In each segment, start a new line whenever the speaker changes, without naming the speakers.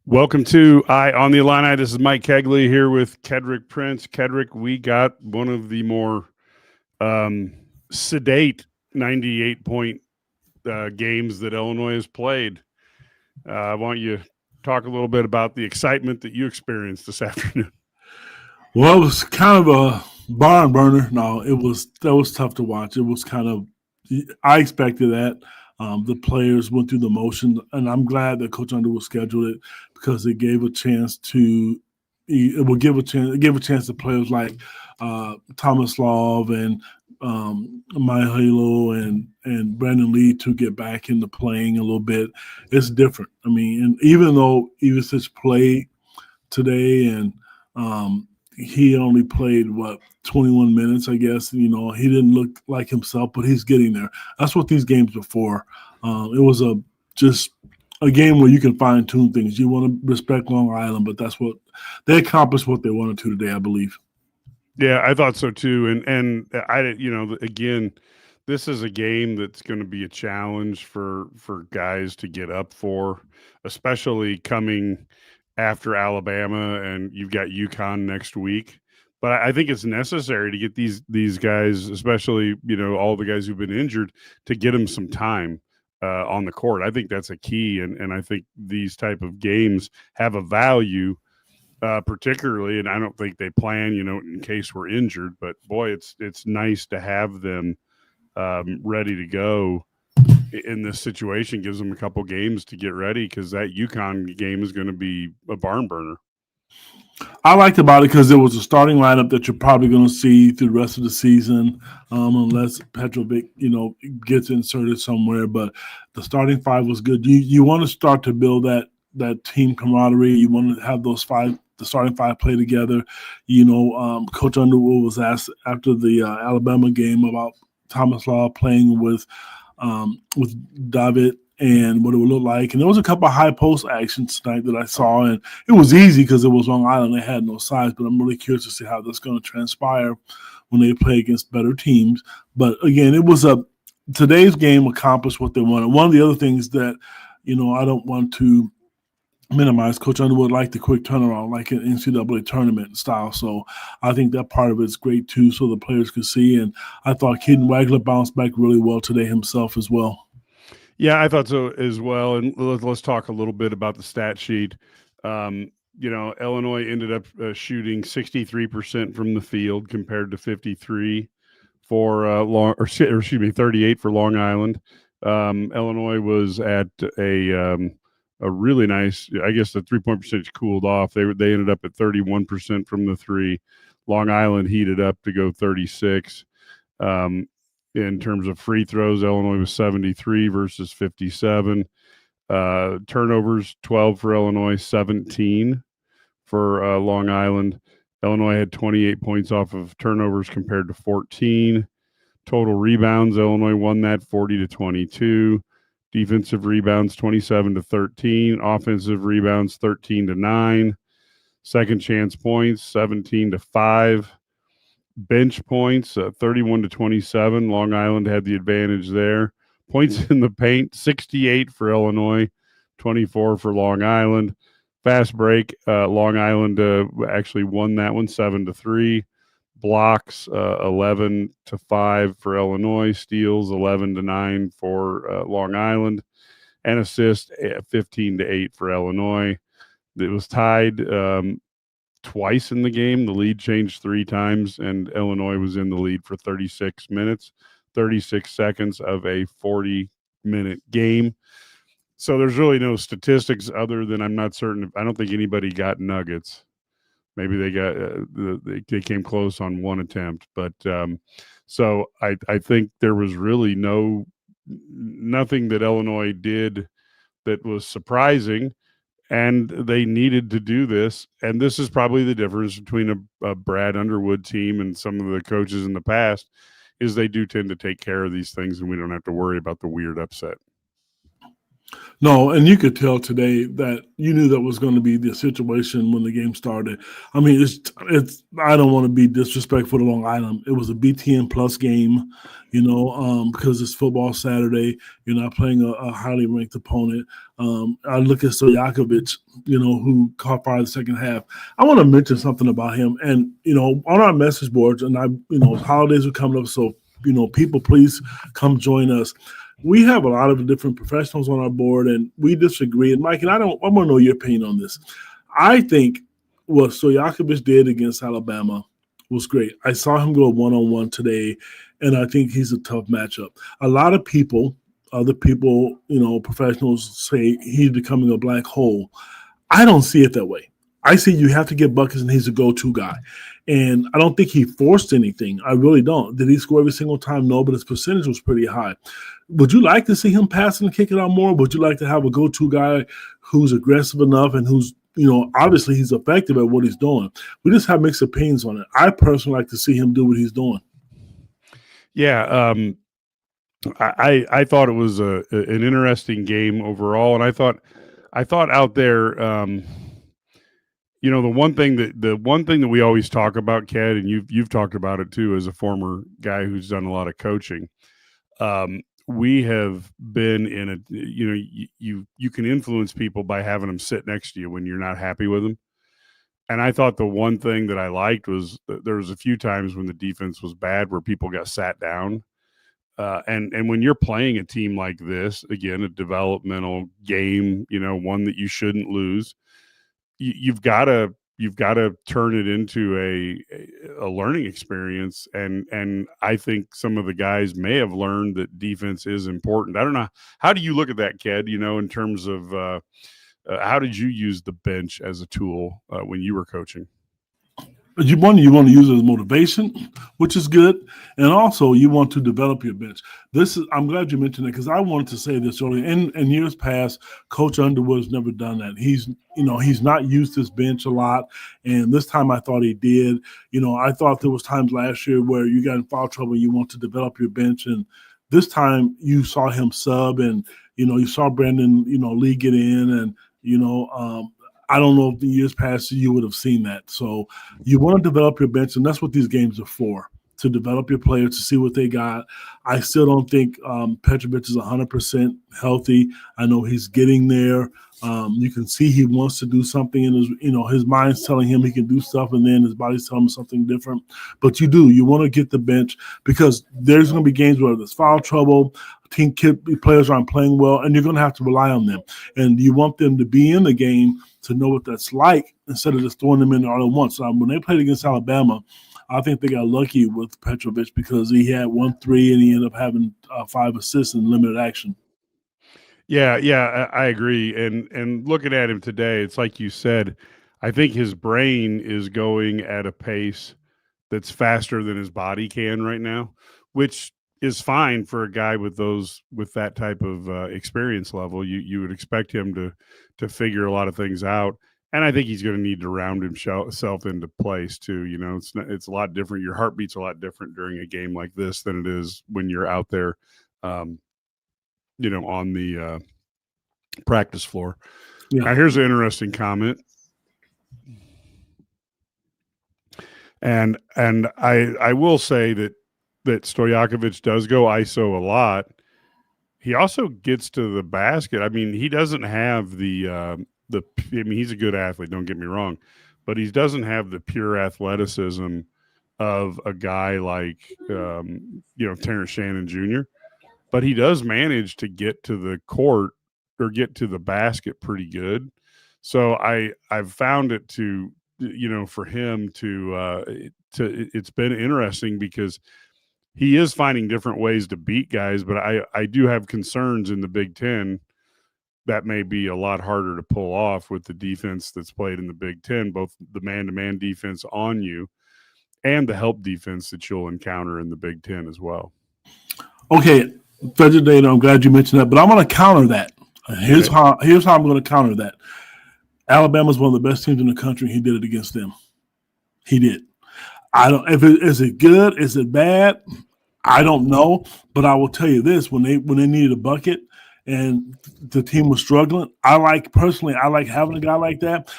Welcome to Eye on the Illini. This is Mike Kegley here with Kedrick Prince. Kedrick, we got one of the more sedate 98-point games that Illinois has played. I want you to talk a little bit about the excitement that you experienced this afternoon.
Well, it was kind of a barn burner. No, that was tough to watch. It was kind of I expected that. The players went through the motion, and I'm glad that Coach Underwood scheduled it because it gave a chance to. It gave a chance to players like Thomas Love and Maya Halo and Brandon Lee to get back into playing a little bit. It's different. I mean, and even though Ivicic played today and he only played 21 minutes, I guess. He didn't look like himself, but he's getting there. That's what these games were for. It was just a game where you can fine tune things. You want to respect Long Island, but that's what they accomplished what they wanted to today, I believe.
Yeah, I thought so too. And I, again, this is a game that's going to be a challenge for guys to get up for, especially coming after Alabama, and you've got UConn next week. But I think it's necessary to get these guys, especially all the guys who've been injured, to get them some time on the court. I think that's a key, and I think these type of games have a value, particularly. And I don't think they plan, in case we're injured. But boy, it's nice to have them ready to go in this situation. Gives them a couple games to get ready, because that UConn game is going to be a barn burner.
I liked about it because it was a starting lineup that you're probably going to see through the rest of the season, unless Petrovic, gets inserted somewhere. But the starting five was good. You want to start to build that team camaraderie. You want to have the starting five play together. Coach Underwood was asked after the Alabama game about Thomas Law playing with David and what it would look like. And there was a couple of high post actions tonight that I saw, and it was easy because it was Long Island. They had no size, but I'm really curious to see how that's going to transpire when they play against better teams. But again, today's game accomplished what they wanted. One of the other things that, I don't want to minimize, Coach Underwood liked the quick turnaround, like an NCAA tournament style. So I think that part of it's great too, so the players could see. And I thought Keaton Wagler bounced back really well today himself as well.
Yeah, I thought so as well. And let's talk a little bbit about the stat sheet. Illinois ended up shooting 63% from the field compared to 53 for 38 for Long Island. Illinois was at a really nice, I guess the 3-point percentage cooled off. They ended up at 31% from the three. Long Island heated up to go 36. In terms of free throws, Illinois was 73 versus 57. Turnovers, 12 for Illinois, 17 for Long Island. Illinois had 28 points off of turnovers compared to 14. Total rebounds, Illinois won that 40-22. Defensive rebounds, 27-13. Offensive rebounds, 13-9. Second chance points, 17-5. Bench points, 31-27. Long Island had the advantage there. Points in the paint, 68 for Illinois, 24 for Long Island. Fast break, Long Island actually won that one, 7-3. Blocks, 11-5 for Illinois. Steals, 11-9 for Long Island. And assists, 15-8 for Illinois. It was tied twice in the game. The lead changed 3 times, and Illinois was in the lead for 36 minutes, 36 seconds of a 40-minute game. So there's really no statistics other than I don't think anybody got nuggets. Maybe they got they came close on one attempt, but so I think there was really nothing that Illinois did that was surprising. And they needed to do this. And this is probably the difference between a Brad Underwood team and some of the coaches in the past, is they do tend to take care of these things, and we don't have to worry about the weird upset.
No, and you could tell today that you knew that was going to be the situation when the game started. I mean, it's. I don't want to be disrespectful to Long Island. It was a BTN plus game, because it's football Saturday. You're not playing a highly ranked opponent. I look at Stojakovic, who caught fire the second half. I want to mention something about him, and on our message boards, and holidays are coming up, so people, please come join us. We have a lot of different professionals on our board, and we disagree. And Mike, and I want to know your opinion on this. I think what Stojakovic did against Alabama was great. I saw him go one-on-one today, and I think he's a tough matchup. A lot of people, other people, professionals say he's becoming a black hole. I don't see it that way. I see you have to get buckets, and he's a go-to guy. And I don't think he forced anything. I really don't. Did he score every single time? No, but his percentage was pretty high. Would you like to see him pass and kick it out more? Would you like to have a go-to guy who's aggressive enough and who's, obviously he's effective at what he's doing? We just have mixed opinions on it. I personally like to see him do what he's doing.
Yeah, I thought it was an interesting game overall, and I thought out there, the one thing that we always talk about, Ked, and you've talked about it too, as a former guy who's done a lot of coaching. We have been in a you can influence people by having them sit next to you when you're not happy with them. And I thought the one thing that I liked was there was a few times when the defense was bad where people got sat down. And when you're playing a team like this, again, a developmental game, one that you shouldn't lose, you've got to turn it into a learning experience. And I think some of the guys may have learned that defense is important. I don't know. How do you look at that, Ked, in terms of how did you use the bench as a tool when you were coaching?
You want to use it as motivation, which is good, and also you want to develop your bench. I'm glad you mentioned it because I wanted to say this earlier. In years past, Coach Underwood's never done that. He's not used his bench a lot, and this time I thought he did. I thought there was times last year where you got in foul trouble and you want to develop your bench, and this time you saw him sub, and you saw Brandon Lee get in, and I don't know if the years past you would have seen that. So you want to develop your bench, and that's what these games are for, to develop your players, to see what they got. I still don't think Petrovic is 100% healthy. I know he's getting there. You can see he wants to do something, and his mind's telling him he can do stuff, and then his body's telling him something different. But you want to get the bench because there's going to be games where there's foul trouble, players aren't playing well, and you're going to have to rely on them. And you want them to be in the game to know what that's like instead of just throwing them in all at once. When they played against Alabama, I think they got lucky with Petrovic because he had 1-3 and he ended up having 5 assists in limited action.
Yeah, I agree. And looking at him today, it's like you said, I think his brain is going at a pace that's faster than his body can right now, which is fine for a guy with that type of experience level. You would expect him to figure a lot of things out, and I think he's going to need to round himself into place too. It's a lot different. Your heartbeat's a lot different during a game like this than it is when you're out there, on the practice floor. Yeah. Now, here's an interesting comment. And I will say that Stojakovic does go ISO a lot. He also gets to the basket. I mean, he doesn't have he's a good athlete, don't get me wrong, but he doesn't have the pure athleticism of a guy like, Terrence Shannon Jr., but he does manage to get to the court or get to the basket pretty good. So I've found it to, for him to it's been interesting because he is finding different ways to beat guys, but I do have concerns in the Big Ten that may be a lot harder to pull off with the defense that's played in the Big Ten, both the man-to-man defense on you and the help defense that you'll encounter in the Big Ten as well.
Okay, Frederick Data, I'm glad you mentioned that, but I'm going to counter that. Here's how I'm going to counter that. Alabama's one of the best teams in the country. He did it against them. He did. Is it good? Is it bad? I don't know, but I will tell you this: when they needed a bucket and the team was struggling. I like having a guy like that.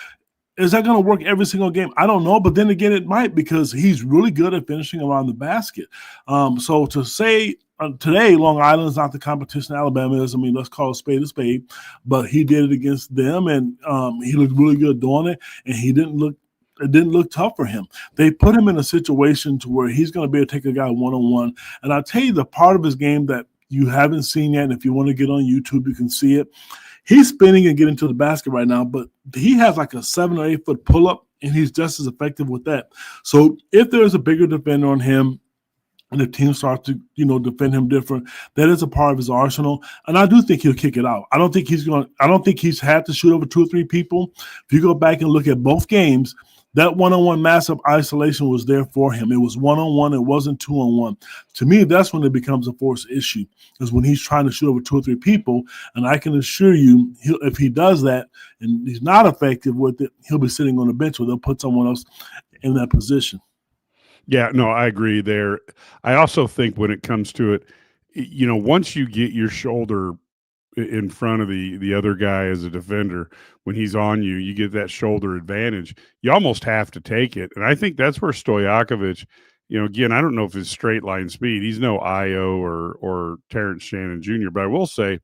Is that going to work every single game? I don't know, but then again, it might, because he's really good at finishing around the basket. So to say today Long Island is not the competition Alabama is, I mean, let's call a spade, but he did it against them, and he looked really good doing it, and it didn't look tough for him. They put him in a situation to where he's going to be able to take a guy one-on-one. And I'll tell you the part of his game that you haven't seen yet, and if you want to get on YouTube, you can see it. He's spinning and getting to the basket right now, but he has like a 7 or 8 foot pull-up, and he's just as effective with that. So if there's a bigger defender on him and the team starts to, defend him different, that is a part of his arsenal. And I do think he'll kick it out. I don't think he's had to shoot over 2 or 3 people. If you go back and look at both games, that one-on-one massive isolation was there for him. It was one-on-one. It wasn't 2-on-1. To me, that's when it becomes a force issue, is when he's trying to shoot over 2 or 3 people. And I can assure you, if he does that and he's not effective with it, he'll be sitting on the bench, or they'll put someone else in that position.
Yeah, no, I agree there. I also think when it comes to it, once you get your shoulder in front of the other guy as a defender, when he's on you, you get that shoulder advantage. You almost have to take it. And I think that's where Stojakovic, again, I don't know if it's straight line speed. He's no Io or Terrence Shannon Jr., but I will say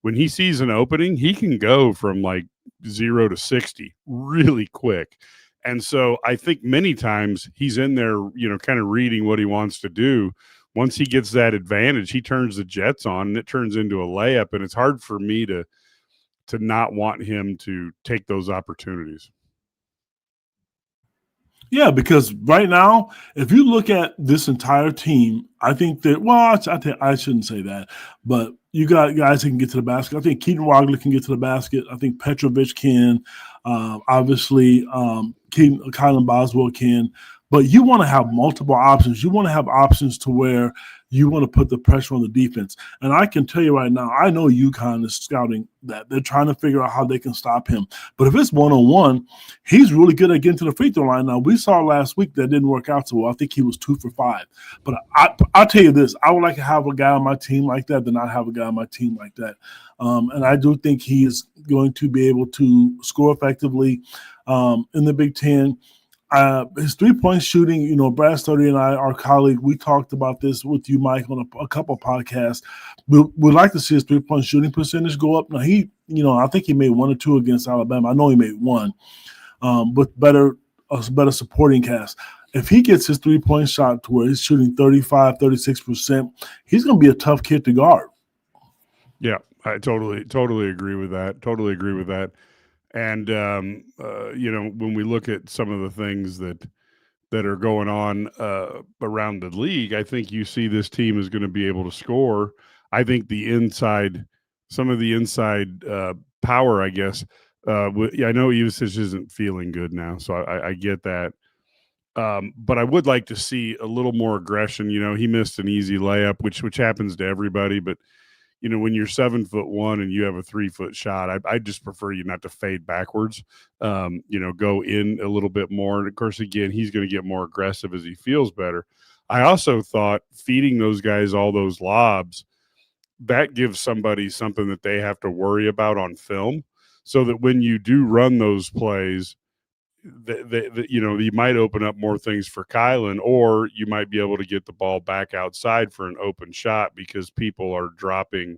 when he sees an opening, he can go from like 0 to 60 really quick. And so I think many times he's in there, kind of reading what he wants to do. Once he gets that advantage, he turns the jets on, and it turns into a layup. And it's hard for me to not want him to take those opportunities.
Yeah, because right now, if you look at this entire team, I think that, I shouldn't say that, but you got guys who can get to the basket. I think Keaton Wagler can get to the basket. I think Petrovic can. Obviously, Kylan Boswell can. But you want to have multiple options. You want to have options to where you want to put the pressure on the defense. And I can tell you right now, I know UConn is scouting that. They're trying to figure out how they can stop him. But if it's one-on-one, he's really good at getting to the free throw line. Now, we saw last week that didn't work out so well. I think he was 2 for 5. But I'll tell you this, I would like to have a guy on my team like that than not have a guy on my team like that. And I do think he is going to be able to score effectively in the Big Ten. His three-point shooting, Brad Sturdy and I, our colleague, we talked about this with you, Mike, on a couple of podcasts. We'd like to see his three-point shooting percentage go up. Now, I think he made 1 or 2 against Alabama. I know he made 1 with a better supporting cast. If he gets his three-point shot to where he's shooting 35, 36%, he's going to be a tough kid to guard.
Yeah, I totally agree with that. Totally agree with that. And, when we look at some of the things that are going on around the league, I think you see this team is going to be able to score. I think some of the inside power, I guess. I know Ivisic isn't feeling good now, so I get that. But I would like to see a little more aggression. He missed an easy layup, which happens to everybody, but when you're 7'1" and you have a 3-foot shot, I just prefer you not to fade backwards. Go in a little bit more. And of course, again, he's going to get more aggressive as he feels better. I also thought feeding those guys all those lobs, that gives somebody something that they have to worry about on film, so that when you do run those plays, you might open up more things for Kylan, or you might be able to get the ball back outside for an open shot because people are dropping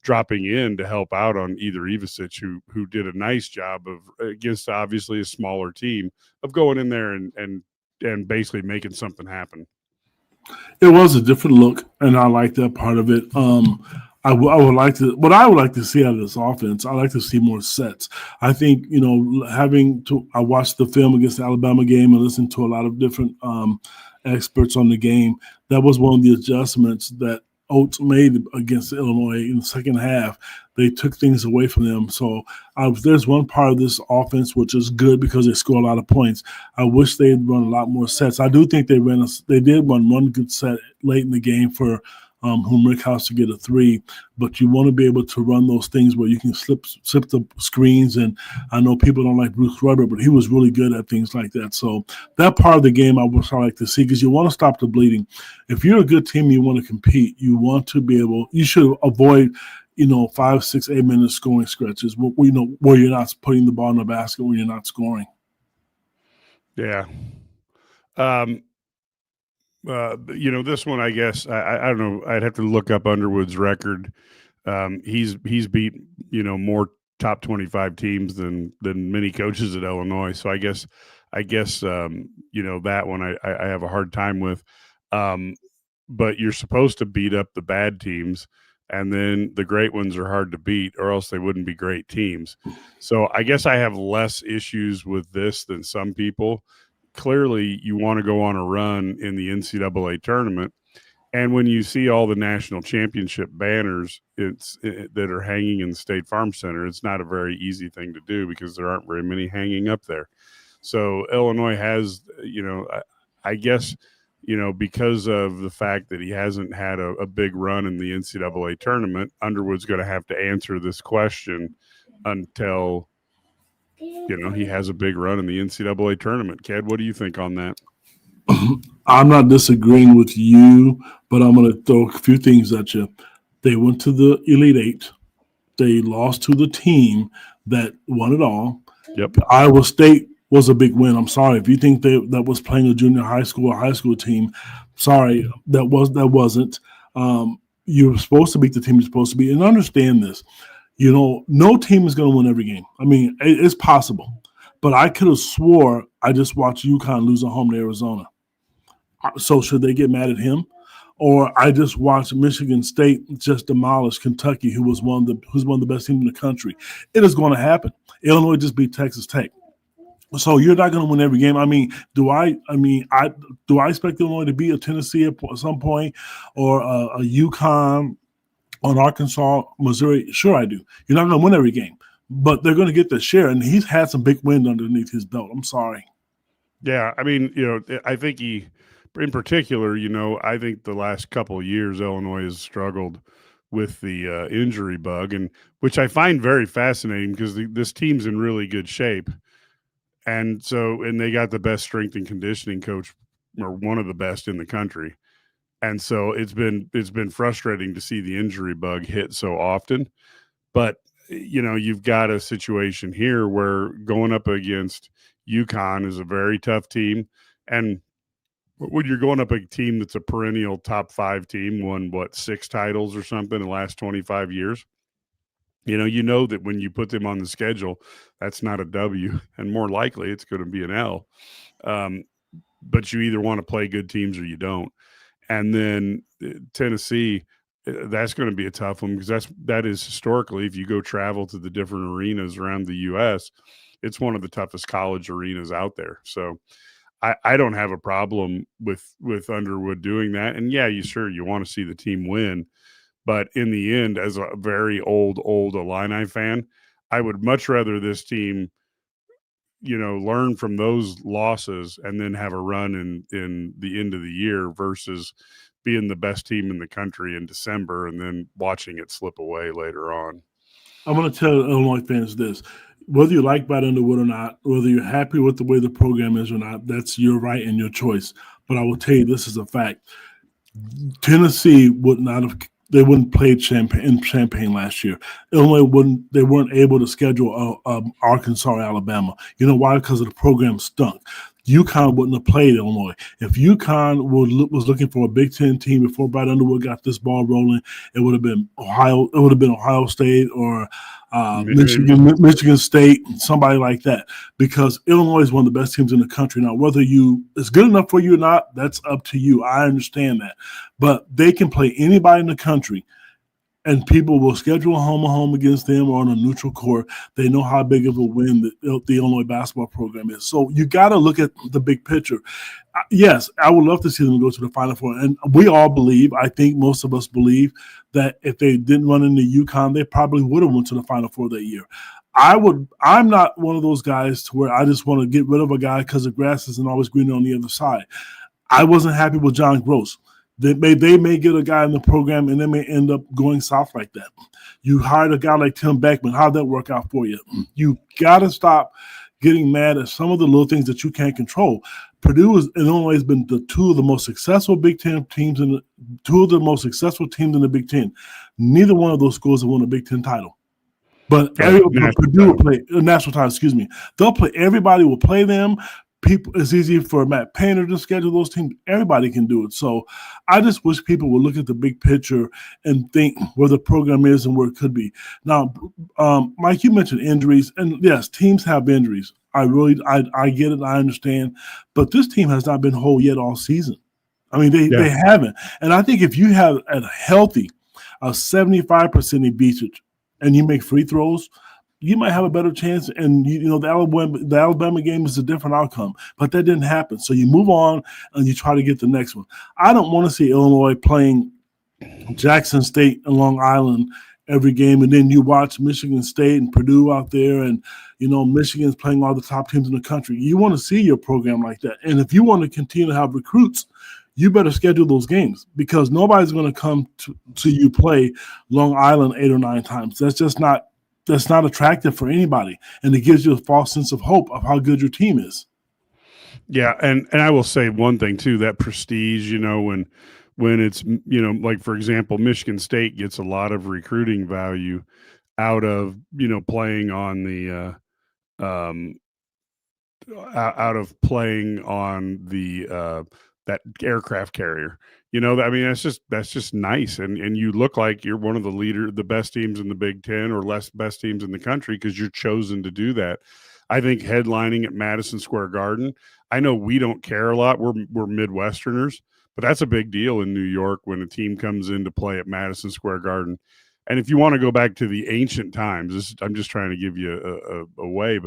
in to help out on either Ivisic, who did a nice job of, against obviously a smaller team, of going in there and basically making something happen.
It was a different look, and I like that part of it. I would like to see out of this offense, I like to see more sets. I think, I watched the film against the Alabama game and listened to a lot of different experts on the game. That was one of the adjustments that Oates made against Illinois in the second half. They took things away from them. So there's one part of this offense which is good because they score a lot of points. I wish they'd run a lot more sets. I do think they did run one good set late in the game for Rick House to get a 3, but you want to be able to run those things where you can slip the screens. And I know people don't like Bruce Rudder, but he was really good at things like that. So that part of the game I would like to see, because you want to stop the bleeding. If you're a good team, you want to compete. You should avoid 5, 6, 8 minute scoring stretches where you're not putting the ball in the basket, where you're not scoring.
Yeah. This one, I guess, I don't know. I'd have to look up Underwood's record. He's beat, more top 25 teams than many coaches at Illinois. So I guess, that one I have a hard time with. But you're supposed to beat up the bad teams, and then the great ones are hard to beat, or else they wouldn't be great teams. So I guess I have less issues with this than some people. Clearly, you want to go on a run in the NCAA tournament. And when you see all the national championship banners that are hanging in the State Farm Center, it's not a very easy thing to do because there aren't very many hanging up there. So Illinois has, I guess, because of the fact that he hasn't had a big run in the NCAA tournament, Underwood's going to have to answer this question until, he has a big run in the NCAA tournament. Ked, what do you think on that?
I'm not disagreeing with you, but I'm going to throw a few things at you. They went to the Elite Eight. They lost to the team that won it all.
Yep.
Iowa State was a big win. I'm sorry. If you think that was playing a junior high school or high school team, sorry, that wasn't. You were supposed to beat the team you're supposed to beat. And understand this. No team is going to win every game. I mean, it's possible. But I could have swore I just watched UConn lose at home to Arizona. So should they get mad at him? Or I just watched Michigan State just demolish Kentucky, who's one of the best teams in the country. It is going to happen. Illinois just beat Texas Tech. So you're not going to win every game. I mean, do I expect Illinois to beat a Tennessee at some point, or a UConn, or an Arkansas, Missouri? Sure, I do. You're not going to win every game, but they're going to get their share. And he's had some big wins underneath his belt. I'm sorry.
Yeah, I mean, I think he, in particular, I think the last couple of years Illinois has struggled with the injury bug, and which I find very fascinating because this team's in really good shape. And they got the best strength and conditioning coach, or one of the best in the country. And so it's been frustrating to see the injury bug hit so often. But, you've got a situation here where going up against UConn is a very tough team. And when you're going up a team that's a perennial top 5 team, won 6 titles or something in the last 25 years, you know that when you put them on the schedule, that's not a W, and more likely it's going to be an L. But you either want to play good teams or you don't. And then Tennessee, that's going to be a tough one because that is historically, if you go travel to the different arenas around the U.S., it's one of the toughest college arenas out there. So I don't have a problem with Underwood doing that. And yeah, you want to see the team win. But in the end, as a very old Illini fan, I would much rather this team, learn from those losses and then have a run in the end of the year versus being the best team in the country in December and then watching it slip away later on.
I'm going to tell Illinois fans this. Whether you like Brad Underwood or not, whether you're happy with the way the program is or not, that's your right and your choice. But I will tell you this is a fact. Tennessee wouldn't play in Champaign last year. Illinois weren't able to schedule Arkansas or Alabama. You know why? Because the program stunk. UConn wouldn't have played Illinois. If UConn was looking for a Big Ten team before Brad Underwood got this ball rolling, it would have been Ohio. It would have been Ohio State or Michigan State, somebody like that. Because Illinois is one of the best teams in the country. Now, whether it's good enough for you or not, that's up to you. I understand that, but they can play anybody in the country. And people will schedule a home against them or on a neutral court. They know how big of a win the Illinois basketball program is. So you got to look at the big picture. Yes, I would love to see them go to the Final Four. And we all believe, I think most of us believe, that if they didn't run into UConn, they probably would have went to the Final Four that year. I'm not one of those guys to where I just want to get rid of a guy because the grass isn't always greener on the other side. I wasn't happy with John Gross. They may get a guy in the program and they may end up going south like that. You hired a guy like Tim Beckman. How'd that work out for you? You got to stop getting mad at some of the little things that you can't control. Purdue and Illinois has been the two of the most successful Big Ten teams in the Big Ten. Neither one of those schools have won a Big Ten title. But Purdue will play a national title. Excuse me. They'll play. Everybody will play them. People, it's easy for Matt Painter to schedule those teams. Everybody can do it. So I just wish people would look at the big picture and think where the program is and where it could be. Now, Mike, you mentioned injuries, and yes, teams have injuries. I get it. I understand. But this team has not been whole yet all season. I mean, they haven't. And I think if you have a healthy, 75% usage, and you make free throws, you might have a better chance. And the Alabama game is a different outcome, but that didn't happen. So you move on and you try to get the next one. I don't want to see Illinois playing Jackson State and Long Island every game, and then you watch Michigan State and Purdue out there, and Michigan's playing all the top teams in the country. You want to see your program like that, and if you want to continue to have recruits, you better schedule those games, because nobody's going to come to you play Long Island 8 or 9 times. That's not attractive for anybody, and it gives you a false sense of hope of how good your team is.
Yeah, and I will say one thing too, that prestige, when it's, like, for example, Michigan State gets a lot of recruiting value out of, playing on the that aircraft carrier. I mean, that's just nice. And you look like you're one of the best teams in the Big Ten, or best teams in the country, because you're chosen to do that. I think headlining at Madison Square Garden, I know we don't care a lot. We're Midwesterners, but that's a big deal in New York when a team comes in to play at Madison Square Garden. And if you want to go back to the ancient times, I'm just trying to give you a way,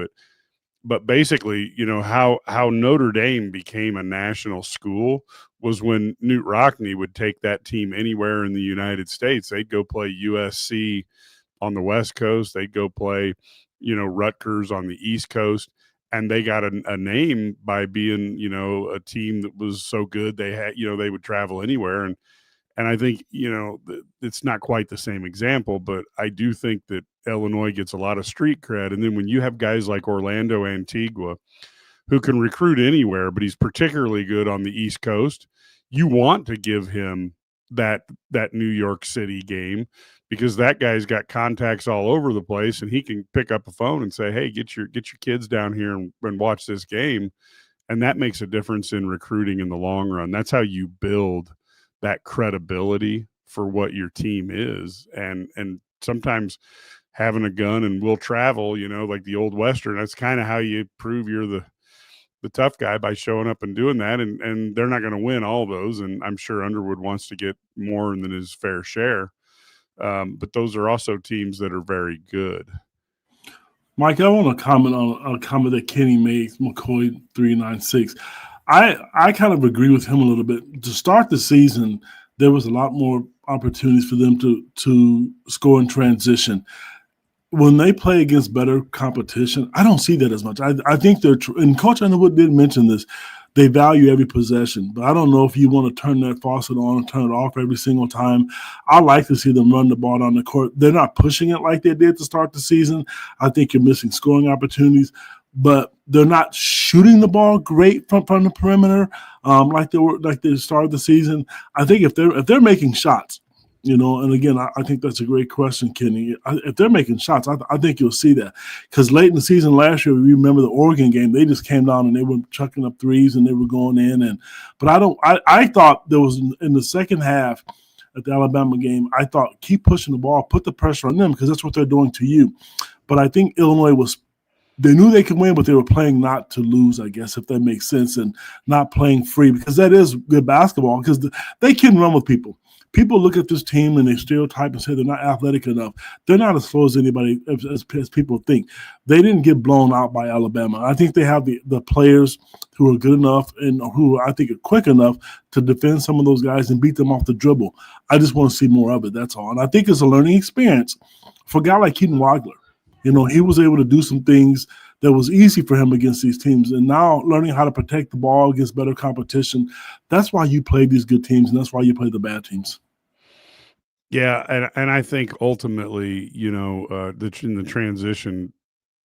but basically, how Notre Dame became a national school was when Newt Rockne would take that team anywhere in the United States. They'd go play USC on the West Coast. They'd go play, Rutgers on the East Coast. And they got a name by being, a team that was so good they had, they would travel anywhere. And I think, it's not quite the same example, but I do think that Illinois gets a lot of street cred. And then when you have guys like Orlando Antigua, who can recruit anywhere, but he's particularly good on the East Coast, you want to give him that New York City game, because that guy's got contacts all over the place, and he can pick up a phone and say, hey, get your kids down here and watch this game. And that makes a difference in recruiting in the long run. That's how you build that credibility for what your team is. And sometimes having a gun and will travel, like the old Western, that's kind of how you prove you're the tough guy, by showing up and doing that. And they're not going to win all those. And I'm sure Underwood wants to get more than his fair share. But those are also teams that are very good.
Mike, I want to comment on a comment that Kenny made, McCoy 396. I kind of agree with him a little bit. To start the season, there was a lot more opportunities for them to score in transition. When they play against better competition, I don't see that as much. I think and Coach Underwood did mention this, they value every possession. But I don't know if you want to turn that faucet on and turn it off every single time. I like to see them run the ball down the court. They're not pushing it like they did to start the season. I think you're missing scoring opportunities, but they're not shooting the ball great from the perimeter like they started the season. I think if they're making shots, and again, I think that's a great question, Kenny. If they're making shots, I think you'll see that. Because late in the season last year, you remember the Oregon game, they just came down and they were chucking up threes and they were going in. But I thought there was in the second half at the Alabama game, I thought keep pushing the ball, put the pressure on them, because that's what they're doing to you. But I think Illinois they knew they could win, but they were playing not to lose, I guess, if that makes sense, and not playing free, because that is good basketball, because they can run with people. People look at this team and they stereotype and say they're not athletic enough. They're not as slow as anybody, as people think. They didn't get blown out by Alabama. I think they have the players who are good enough and who I think are quick enough to defend some of those guys and beat them off the dribble. I just want to see more of it, that's all. And I think it's a learning experience for a guy like Keaton Wagler. He was able to do some things that was easy for him against these teams. And now learning how to protect the ball against better competition, that's why you play these good teams, and that's why you play the bad teams.
Yeah, and I think ultimately, in the transition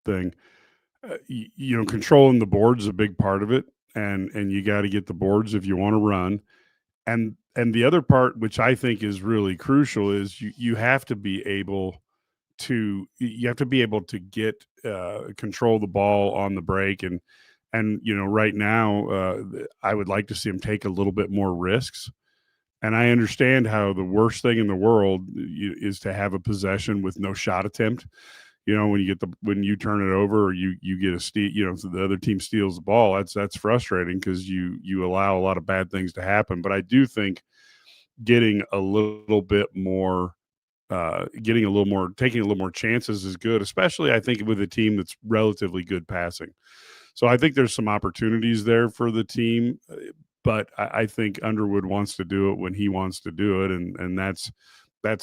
thing, controlling the board is a big part of it. and you got to get the boards if you want to run. And the other part, which I think is really crucial, is you have to be able to get control the ball on the break, and right now I would like to see him take a little bit more risks. And I understand how the worst thing in the world is to have a possession with no shot attempt. When you turn it over, or you get a steal, so the other team steals the ball. That's frustrating because you allow a lot of bad things to happen. But I do think getting a little bit more, taking a little more chances is good, especially I think with a team that's relatively good passing. So I think there's some opportunities there for the team, but I think Underwood wants to do it when he wants to do it, and that's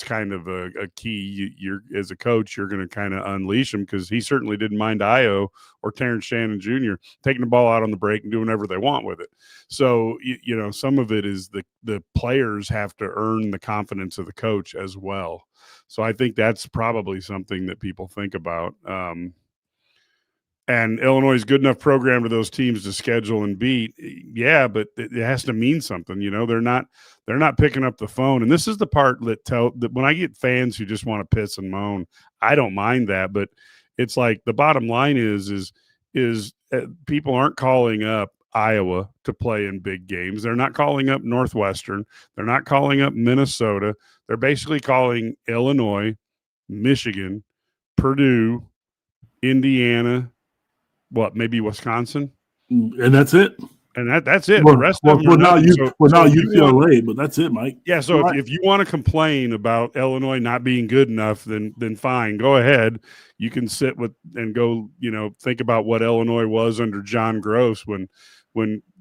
kind of a key. You're as a coach, you're going to kind of unleash him, because he certainly didn't mind Io or Terrence Shannon Jr. taking the ball out on the break and doing whatever they want with it. So some of it is the players have to earn the confidence of the coach as well. So I think that's probably something that people think about. And Illinois is good enough program to those teams to schedule and beat. Yeah, but it has to mean something. They're not picking up the phone. And this is the part that when I get fans who just want to piss and moan, I don't mind that. But it's like the bottom line is people aren't calling up Iowa to play in big games. They're not calling up Northwestern. They're not calling up Minnesota. They're basically calling Illinois, Michigan, Purdue, Indiana, maybe Wisconsin,
and that's it.
And that's it. The rest of them
now UCLA, but that's it, Mike.
Yeah. So if you want to complain about Illinois not being good enough, then fine, go ahead. You can sit and go, think about what Illinois was under John Gross when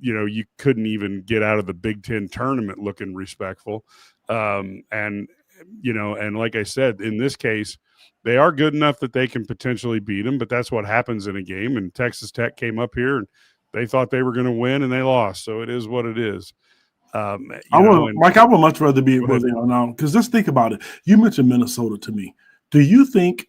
you couldn't even get out of the Big Ten tournament looking respectful. And like I said, in this case, they are good enough that they can potentially beat them, but that's what happens in a game. And Texas Tech came up here and they thought they were going to win and they lost. So it is what it is.
Mike, I would much rather be where they are now, because just think about it. You mentioned Minnesota to me. Do you think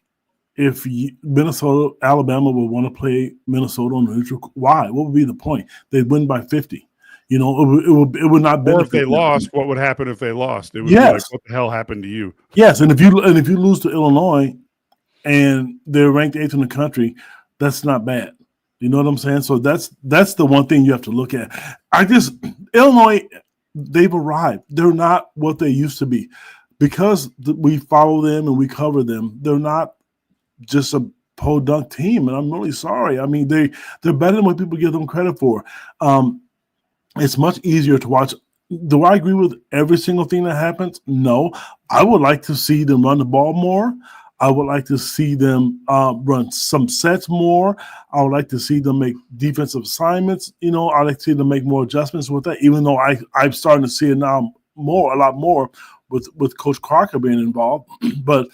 if Minnesota, Alabama would want to play Minnesota on the neutral, why? What would be the point? They'd win by 50. It would not benefit.
Or if they lost, what would happen if they lost? It would be like, what the hell happened to you?
Yes, and if you lose to Illinois and they're ranked 8th in the country, that's not bad. You know what I'm saying? So that's the one thing you have to look at. Illinois, they've arrived. They're not what they used to be. Because we follow them and we cover them, they're not just a podunk team, and I'm really sorry. I mean, they're better than what people give them credit for. It's much easier to watch. Do I agree with every single thing that happens? No. I would like to see them run the ball more. I would like to see them run some sets more. I would like to see them make defensive assignments. I'd like to see them make more adjustments with that, even though I'm starting to see it now a lot more with Coach Crocker being involved. But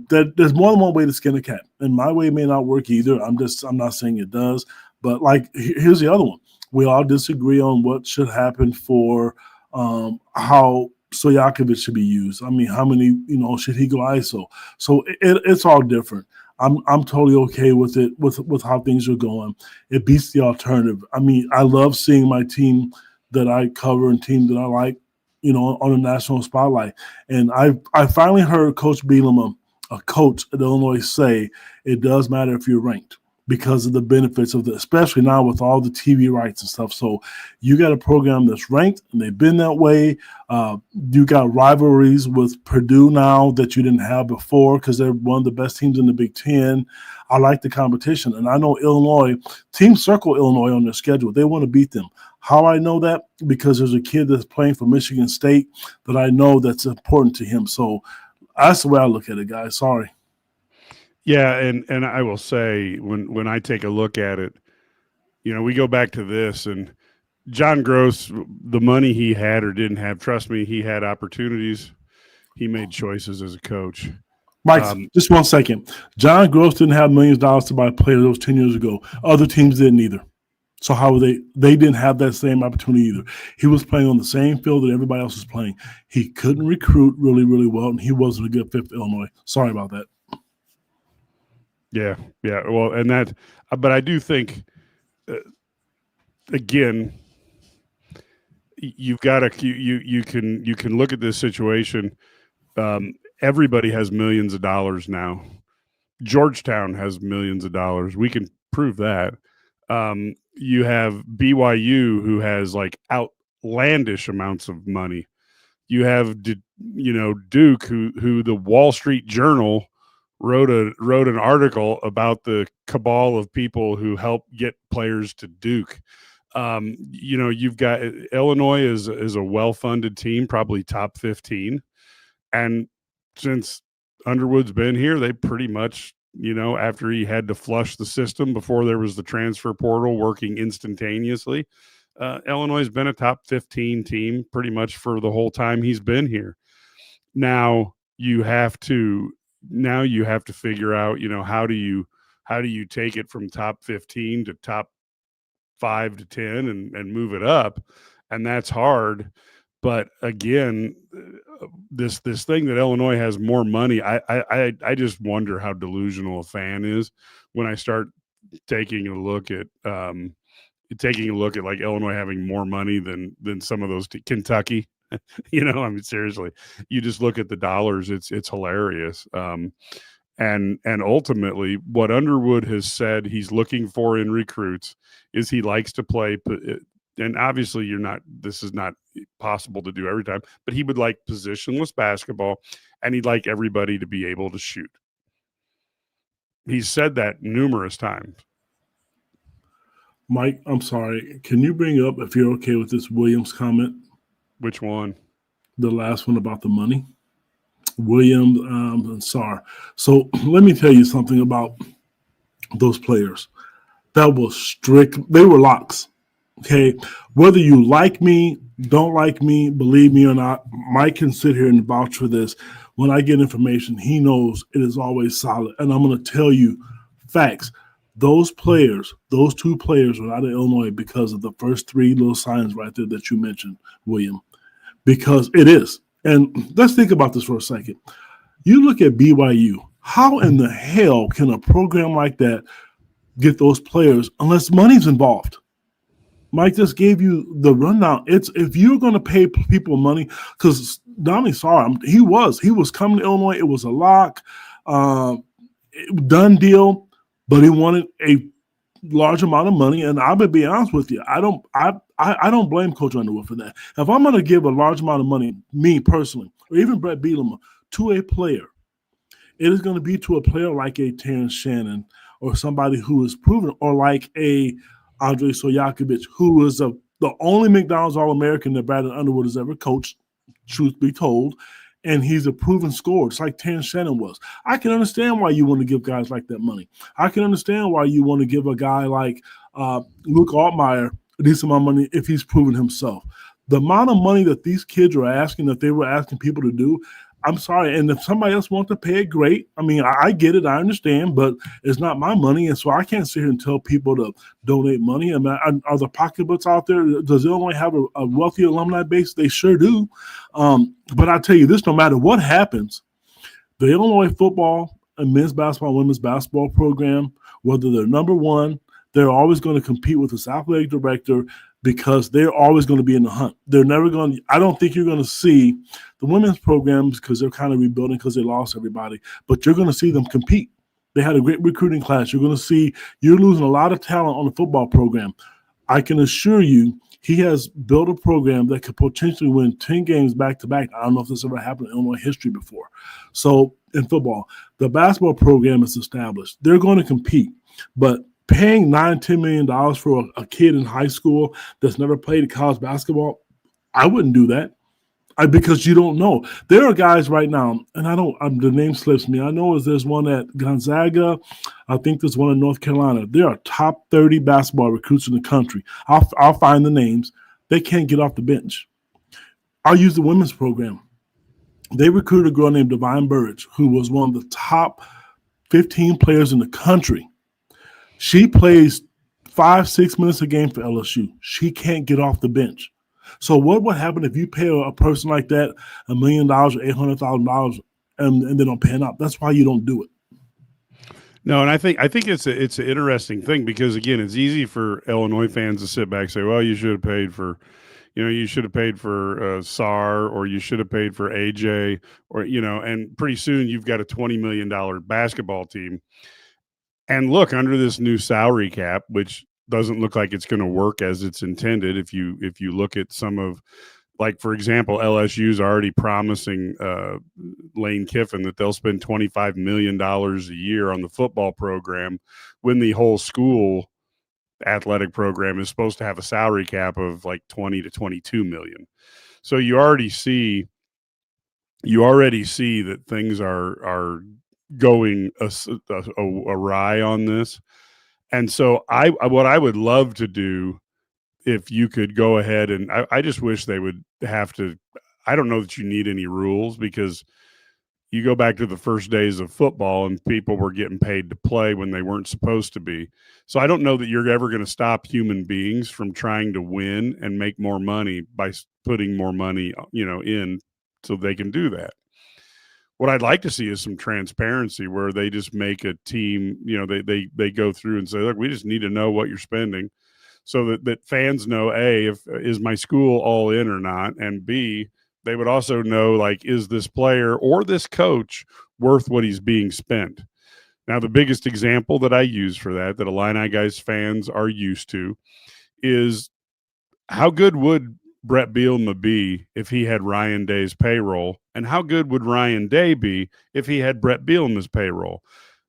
there's more than one way to skin a cat. And my way may not work either. I'm not saying it does. But here's the other one. We all disagree on what should happen for how Stojakovic should be used. I mean, how many, should he go ISO? So it's all different. I'm totally okay with it, with how things are going. It beats the alternative. I mean, I love seeing my team that I cover and team that I like, on the national spotlight. And I finally heard Coach Bielema, a coach at Illinois, say it does matter if you're ranked, because of the benefits of especially now with all the TV rights and stuff. So you got a program that's ranked, and they've been that way. You got rivalries with Purdue now that you didn't have before, because they're one of the best teams in the Big Ten. I like the competition, and I know Illinois teams circle Illinois on their schedule. They want to beat them. How I know that? Because there's a kid that's playing for Michigan State that I know that's important to him. So that's the way I look at it, guys. Sorry.
Yeah, and I will say, when I take a look at it, we go back to this, and John Gross, the money he had or didn't have, trust me, he had opportunities. He made choices as a coach.
Mike, just 1 second. John Gross didn't have millions of dollars to buy players. That was 10 years ago. Other teams didn't either. So how were they didn't have that same opportunity either. He was playing on the same field that everybody else was playing. He couldn't recruit really, really well, and he wasn't a good fit for Illinois. Sorry about that.
Yeah. Well, but I do think again, you've got to you can look at this situation. Everybody has millions of dollars now. Georgetown has millions of dollars. We can prove that. You have BYU, who has like outlandish amounts of money. You have Duke, who the Wall Street Journal wrote an article about the cabal of people who help get players to Duke. You've got Illinois is a well-funded team, probably top 15. And since Underwood's been here, they pretty much, after he had to flush the system before there was the transfer portal working instantaneously, Illinois has been a top 15 team pretty much for the whole time he's been here. Now you have to figure out, how do you take it from top 15 to top 5 to 10 and move it up? And that's hard. But again, this thing that Illinois has more money, I just wonder how delusional a fan is when I start taking a look at like Illinois having more money than some of those Kentucky. Seriously, you just look at the dollars, it's hilarious. And ultimately, what Underwood has said he's looking for in recruits is he likes to play. And obviously this is not possible to do every time, but he would like positionless basketball, and he'd like everybody to be able to shoot. He's said that numerous times.
Mike, I'm sorry. Can you bring up, if you're okay with this, Williams comment?
Which one?
The last one about the money. Williams and Sarr. So let me tell you something about those players. That was strict. They were locks. Okay, whether you like me, don't like me, believe me or not, Mike can sit here and vouch for this. When I get information, he knows it is always solid. And I'm going to tell you facts. Those two players were out of Illinois because of the first three little signs right there that you mentioned, William, because it is. And let's think about this for a second. You look at BYU. How in the hell can a program like that get those players unless money's involved? Mike just gave you the rundown. It's if you're going to pay people money, because Donnie Sarr, he was coming to Illinois. It was a lock, done deal, but he wanted a large amount of money. And I'm gonna be honest with you, I don't blame Coach Underwood for that. If I'm going to give a large amount of money, me personally, or even Brett Bielema, to a player, it is going to be to a player like a Terrence Shannon or somebody who is proven, or like a Andre Sojakovic, who was the only McDonald's All-American that Brandon Underwood has ever coached, truth be told, and he's a proven scorer, just like Terrence Shannon was. I can understand why you want to give guys like that money. I can understand why you want to give a guy like Luke Altmaier a decent amount of money if he's proven himself. The amount of money that these kids are asking, that they were asking people to do, I'm sorry. And if somebody else wants to pay it, great. I mean, I get it. I understand, but it's not my money. And so I can't sit here and tell people to donate money. I mean, are the pocketbooks out there? Does Illinois have a wealthy alumni base? They sure do. But I tell you this, no matter what happens, the Illinois football and men's basketball, women's basketball program, whether they're number one, they're always going to compete with this athletic director, because they're always going to be in the hunt. They're never going to – I don't think you're going to see the women's programs, because they're kind of rebuilding because they lost everybody, but you're going to see them compete. They had a great recruiting class. You're going to see – you're losing a lot of talent on the football program. I can assure you he has built a program that could potentially win 10 games back-to-back. I don't know if this ever happened in Illinois history before. So in football, the basketball program is established. They're going to compete, but – paying $9-10 million for a kid in high school that's never played college basketball, I wouldn't do that. Because you don't know. There are guys right now, and the name slips me. I know there's one at Gonzaga. I think there's one in North Carolina. There are top 30 basketball recruits in the country. I'll find the names. They can't get off the bench. I'll use the women's program. They recruited a girl named Divine Burridge, who was one of the top 15 players in the country. She plays 5-6 minutes a game for LSU. She can't get off the bench. So what would happen if you pay a person like that $1 million or $800,000 and they don't pan out? That's why you don't do it.
No, and I think it's an interesting thing because again, it's easy for Illinois fans to sit back and say, "Well, you should have paid for, you should have paid for Sar, or you should have paid for AJ, or and pretty soon you've got a $20 million basketball team. And look, under this new salary cap, which doesn't look like it's going to work as it's intended, if you look at some of, like, for example, LSU's already promising Lane Kiffin that they'll spend $25 million a year on the football program when the whole school athletic program is supposed to have a salary cap of like 20 to 22 million. So you already see that things are going awry on this. And so what I would love to do, if you could go ahead, and I just wish they would have to, I don't know that you need any rules, because you go back to the first days of football and people were getting paid to play when they weren't supposed to be. So I don't know that you're ever going to stop human beings from trying to win and make more money by putting more money, in, so they can do that. What I'd like to see is some transparency where they just make a team, they go through and say, look, we just need to know what you're spending, so that fans know, A, is my school all in or not, and B, they would also know, like, is this player or this coach worth what he's being spent? Now, the biggest example that I use for that IlliniGuys fans are used to, is how good would Brett Bielema be if he had Ryan Day's payroll, and how good would Ryan Day be if he had Brett Bielema's payroll?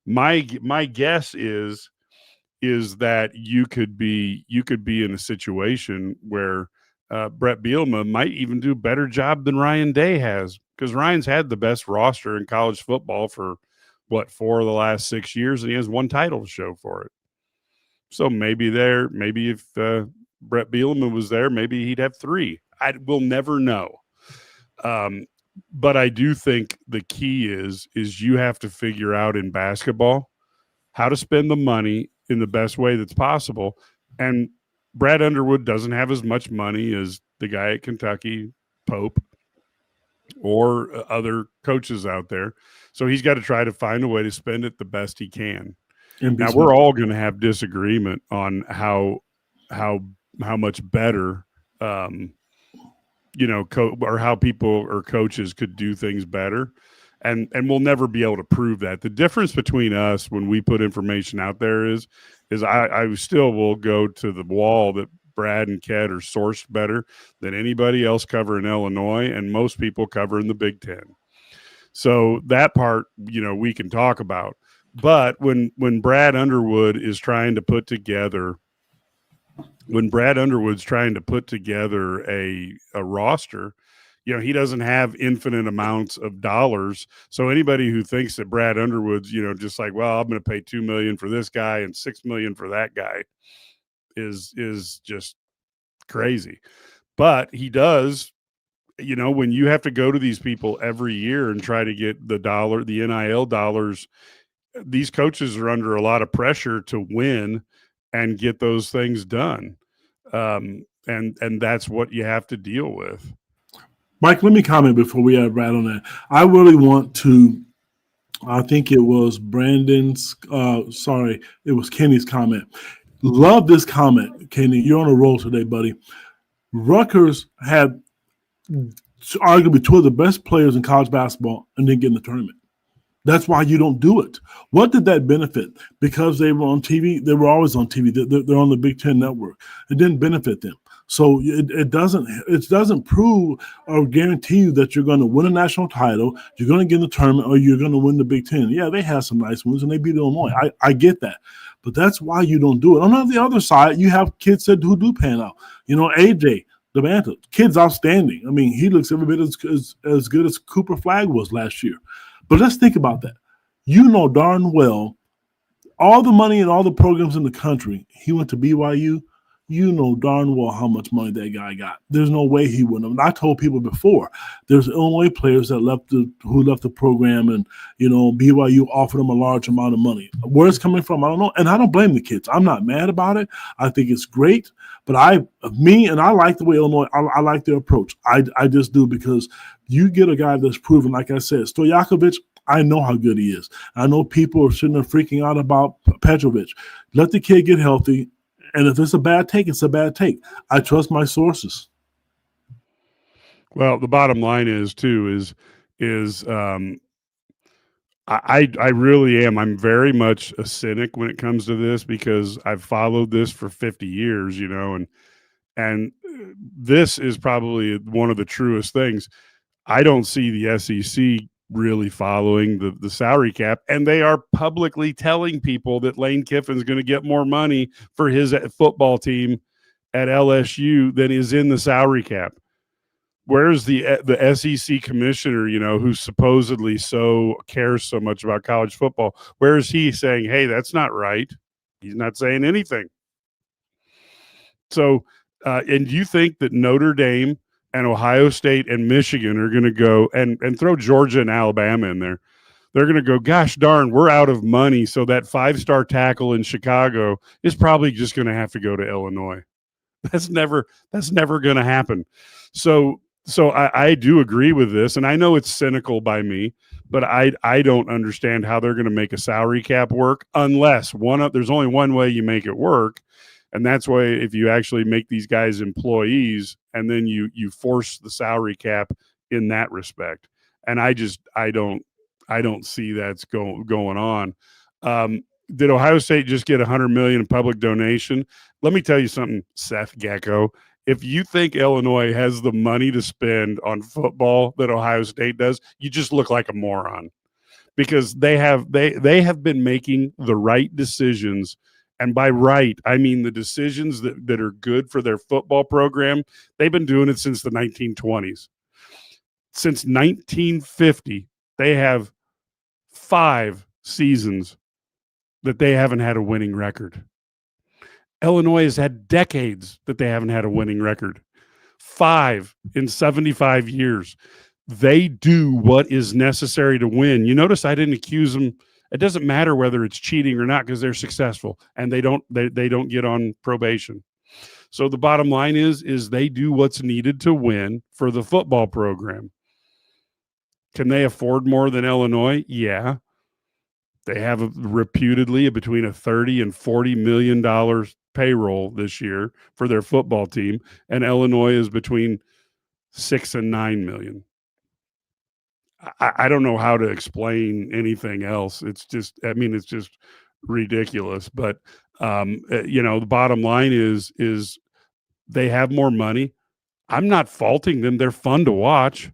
My guess is that you could be in a situation where Brett Bielema might even do a better job than Ryan Day has, because Ryan's had the best roster in college football for 4 of the last 6 years, and he has one title to show for it. So maybe if Brett Bielema was there, maybe he'd have 3. We'll never know. But I do think the key is you have to figure out in basketball how to spend the money in the best way that's possible. And Brad Underwood doesn't have as much money as the guy at Kentucky, Pope, or other coaches out there. So he's got to try to find a way to spend it the best he can. Now, we're all going to have disagreement on how much better, or how people or coaches could do things better. And we'll never be able to prove that. The difference between us when we put information out there is I still will go to the wall that Brad and Ket are sourced better than anybody else covering Illinois, and most people covering the Big Ten. So that part, we can talk about. But when Brad Underwood is trying to put together, a roster, he doesn't have infinite amounts of dollars. So anybody who thinks that Brad Underwood's, just like, well, I'm going to pay $2 million for this guy and $6 million for that guy, is just crazy. But he does, when you have to go to these people every year and try to get the NIL dollars, these coaches are under a lot of pressure to win and get those things done. And that's what you have to deal with.
Mike, let me comment before we add right on that. I really want to, I think it was Brandon's, it was Kenny's comment. Love this comment, Kenny. You're on a roll today, buddy. Rutgers had arguably 2 of the best players in college basketball and didn't get in the tournament. That's why you don't do it. What did that benefit? Because they were on TV. They were always on TV. They're on the Big Ten network. It didn't benefit them. So it doesn't prove or guarantee you that you're going to win a national title, you're going to get in the tournament, or you're going to win the Big Ten. Yeah, they had some nice wins and they beat Illinois. I get that. But that's why you don't do it. On the other side, you have kids who do pan out. AJ, the Banta, kid's outstanding. I mean, he looks every bit as good as Cooper Flagg was last year. But let's think about that. Darn well, all the money and all the programs in the country, he went to BYU. Darn well how much money that guy got. There's no way he wouldn't have. And I told people before, there's Illinois players that who left the program, and BYU offered them a large amount of money. Where it's coming from, I don't know. And I don't blame the kids. I'm not mad about it. I think it's great. But I like the way Illinois, I like their approach. I just do, because you get a guy that's proven, like I said, Stojakovic, I know how good he is. I know people are sitting there freaking out about Petrovic. Let the kid get healthy. And if it's a bad take, it's a bad take. I trust my sources.
Well, the bottom line is I really am. I'm very much a cynic when it comes to this because I've followed this for 50 years, and this is probably one of the truest things. I don't see the SEC really following the salary cap, and they are publicly telling people that Lane Kiffin's going to get more money for his football team at LSU than is in the salary cap. Where's the SEC commissioner, who supposedly cares so much about college football? Where is he saying, hey, that's not right? He's not saying anything. So, and you think that Notre Dame and Ohio State and Michigan are going to go and throw Georgia and Alabama in there? They're going to go, gosh darn, we're out of money. So that 5-star tackle in Chicago is probably just going to have to go to Illinois. That's never going to happen. So I do agree with this, and I know it's cynical by me, but I don't understand how they're going to make a salary cap work unless there's only one way you make it work, and that's why if you actually make these guys employees and then you force the salary cap in that respect. And I don't see that's going on. Did Ohio State just get $100 million in public donation? Let me tell you something, Seth Gecko. If you think Illinois has the money to spend on football that Ohio State does, you just look like a moron, because they have been making the right decisions. And by right, I mean the decisions that are good for their football program. They've been doing it since the 1920s. Since 1950, they have 5 seasons that they haven't had a winning record. Illinois has had decades that they haven't had a winning record. 5 in 75 years. They do what is necessary to win. You notice I didn't accuse them. It doesn't matter whether it's cheating or not because they're successful and they don't get on probation. So the bottom line is they do what's needed to win for the football program. Can they afford more than Illinois? Yeah. They have reputedly between a $30 and $40 million payroll this year for their football team, and Illinois is between $6 and $9 million. I don't know how to explain anything else. It's just ridiculous. But the bottom line is they have more money. I'm not faulting them. They're fun to watch.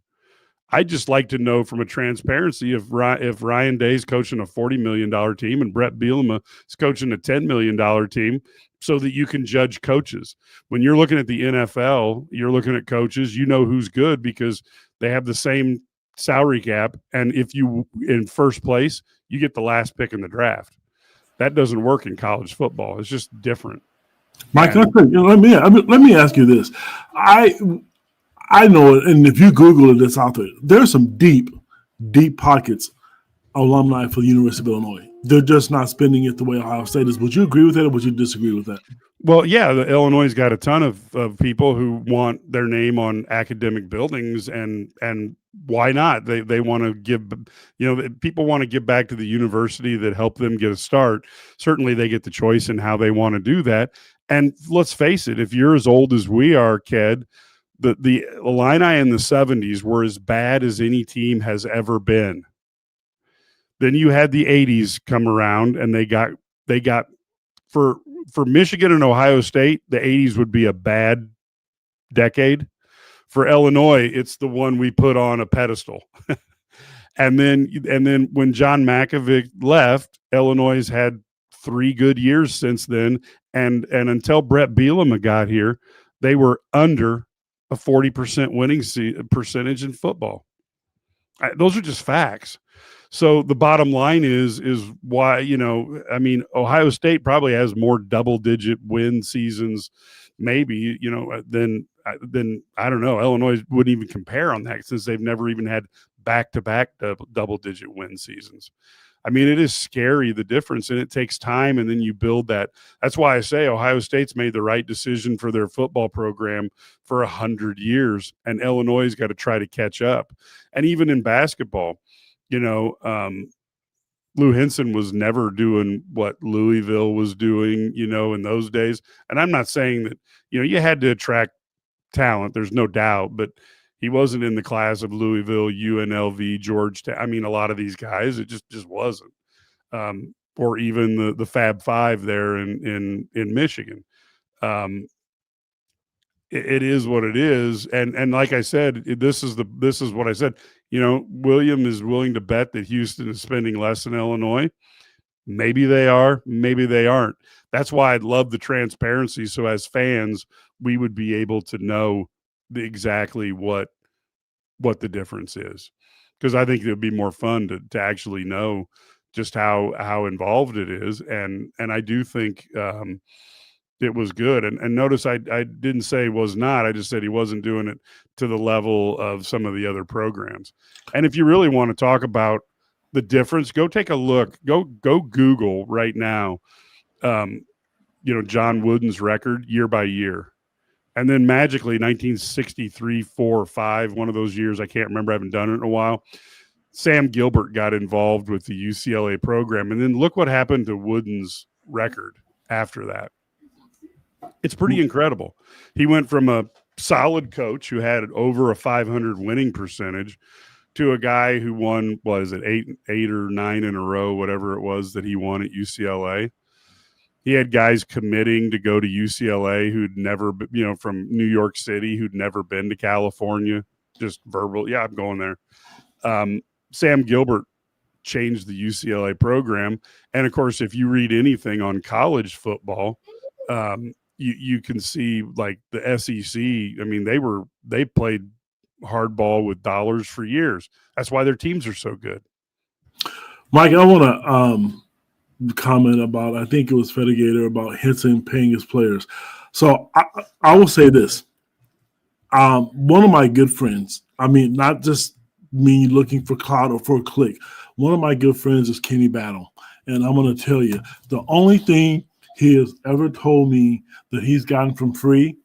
I'd just like to know from a transparency if Ryan Day's coaching a $40 million team and Brett Bielema is coaching a $10 million team, so that you can judge coaches. When you're looking at the NFL, you're looking at coaches, you know who's good because they have the same salary cap. And if you in first place, you get the last pick in the draft. That doesn't work in college football. It's just different.
Mike, let me ask you this. I know it, and if you Google it, it's out there. There's some deep pockets alumni for the University of Illinois. They're just not spending it the way Ohio State is. Would you agree with that, or would you disagree with that?
Well, yeah, Illinois got a ton of people who want their name on academic buildings, and why not? They want to give, people want to give back to the university that helped them get a start. Certainly, they get the choice in how they want to do that. And let's face it, if you're as old as we are, Ked, the Illini in the 70s were as bad as any team has ever been. Then you had the 80s come around, and they got for Michigan and Ohio State, the 80s would be a bad decade. For Illinois, it's the one we put on a pedestal. and then when John Malkovich left, Illinois has had 3 good years since then, and until Brett Bielema got here, they were under a 40% winning percentage in football. Those are just facts. So the bottom line is why, Ohio State probably has more double-digit win seasons, maybe, than I don't know. Illinois wouldn't even compare on that since they've never even had back-to-back double-digit win seasons. I mean, it is scary, the difference, and it takes time, and then you build that. That's why I say Ohio State's made the right decision for their football program for 100 years, and Illinois has got to try to catch up. And even in basketball, you know, Lou Henson was never doing what Louisville was doing, you know, in those days. And I'm not saying that, you know, you had to attract talent, there's no doubt, but he wasn't in the class of Louisville, UNLV, Georgetown. I mean, a lot of these guys, it just wasn't. Or even the Fab Five there in Michigan. Um, it is what it is, and like I said, this is what I said. You know, William is willing to bet that Houston is spending less in Illinois. Maybe they are, maybe they aren't. That's why I'd love the transparency. So as fans, we would be able to know exactly what the difference is, because I think it would be more fun to actually know just how involved it is, and I do think it was good. And notice I didn't say was not. I just said he wasn't doing it to the level of some of the other programs. And if you really want to talk about the difference, go take a look. Go Google right now. You know, John Wooden's record year by year. And then magically 1963, 4 or 5, one of those years, I can't remember, I haven't done it in a while. Sam Gilbert got involved with the UCLA program. And then look what happened to Wooden's record after that. It's pretty incredible. He went from a solid coach who had over a 500 winning percentage to a guy who won, what is it, eight or 9 in a row, whatever it was that he won at UCLA. He had guys committing to go to UCLA who'd never, you know, from New York City, who'd never been to California, just verbal. Yeah, I'm going there. Sam Gilbert changed the UCLA program. And of course, if you read anything on college football, you can see like the SEC. I mean, they played hardball with dollars for years. That's why their teams are so good.
Mike, I want to comment about, I think it was Fedigator, about Henson paying his players. So I will say this. One of my good friends, I mean, not just me looking for clout or for a click. One of my good friends is Kenny Battle. And I'm going to tell you, the only thing he has ever told me that he's gotten from free,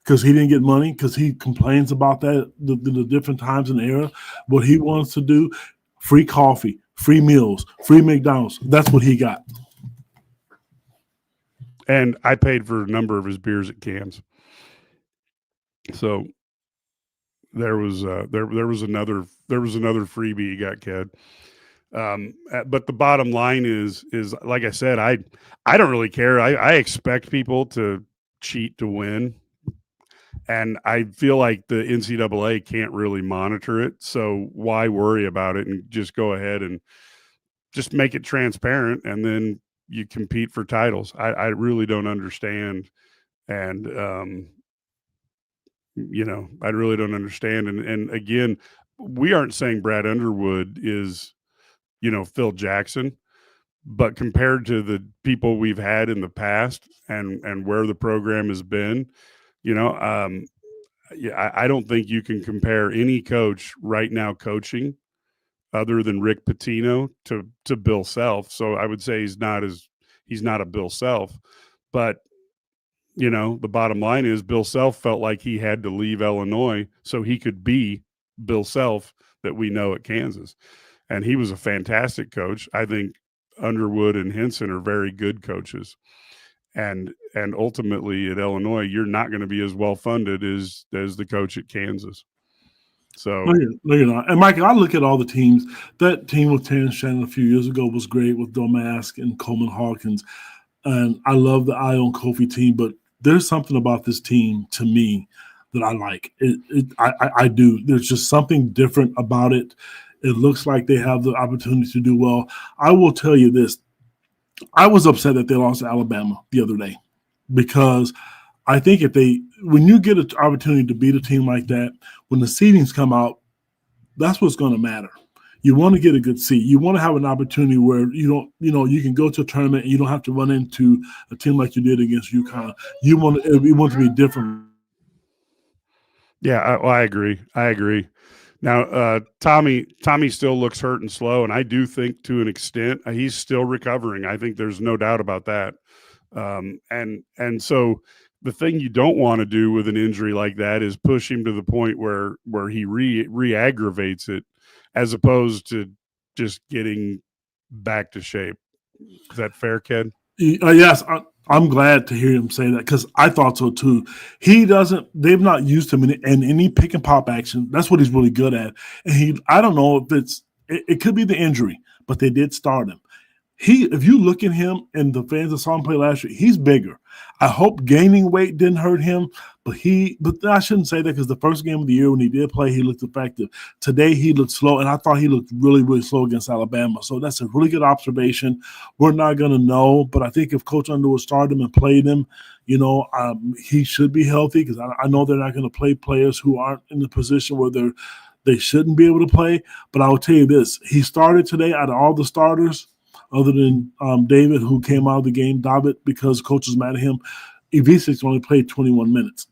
because he didn't get money, because he complains about that, the different times in the era, what he wants to do, free coffee, free meals, free McDonald's. That's what he got.
And I paid for a number of his beers at Cam's. So there was another freebie he got, kid. But the bottom line is like I said, I don't really care. I expect people to cheat to win. And I feel like the NCAA can't really monitor it. So why worry about it and just go ahead and just make it transparent, and then you compete for titles. I really don't understand. And, you know, I really don't understand. And again, we aren't saying Brad Underwood is, you know, Phil Jackson, but compared to the people we've had in the past and where the program has been, you know, yeah, I don't think you can compare any coach right now coaching other than Rick Pitino to Bill Self. So I would say he's not a Bill Self, but you know, the bottom line is Bill Self felt like he had to leave Illinois so he could be Bill Self that we know at Kansas. And he was a fantastic coach. I think Underwood and Henson are very good coaches. And ultimately at Illinois, you're not going to be as well funded as the coach at Kansas. So
no, you're not. And Michael, I look at all the teams. That team with Terrence Shannon a few years ago was great with Domask and Coleman Hawkins. And I love the Ion Kofi team, but there's something about this team to me that I like. I do. There's just something different about it. It looks like they have the opportunity to do well. I will tell you this. I was upset that they lost to Alabama the other day, because I think when you get an opportunity to beat a team like that, when the seedings come out, that's what's going to matter. You want to get a good seed. You want to have an opportunity where you can go to a tournament and you don't have to run into a team like you did against UConn. You want to be different.
Yeah, I agree. Now, Tommy still looks hurt and slow, and I do think to an extent he's still recovering. I think there's no doubt about that. And so the thing you don't want to do with an injury like that is push him to the point where he re-aggravates it, as opposed to just getting back to shape. Is that fair, Ked?
Yes, I'm glad to hear him say that because I thought so too. They've not used him in any pick and pop action. That's what he's really good at. And I don't know if it could be the injury, but they did start him. If you look at him and the fans that saw him play last year, he's bigger. I hope gaining weight didn't hurt him, but I shouldn't say that because the first game of the year when he did play, he looked effective. Today he looked slow, and I thought he looked really, really slow against Alabama. So that's a really good observation. We're not going to know, but I think if Coach Underwood started him and played him, he should be healthy because I know they're not going to play players who aren't in the position where they shouldn't be able to play. But I will tell you this: he started today out of all the starters. Other than David, who came out of the game, David, because coach was mad at him, Ivisic only played 21 minutes.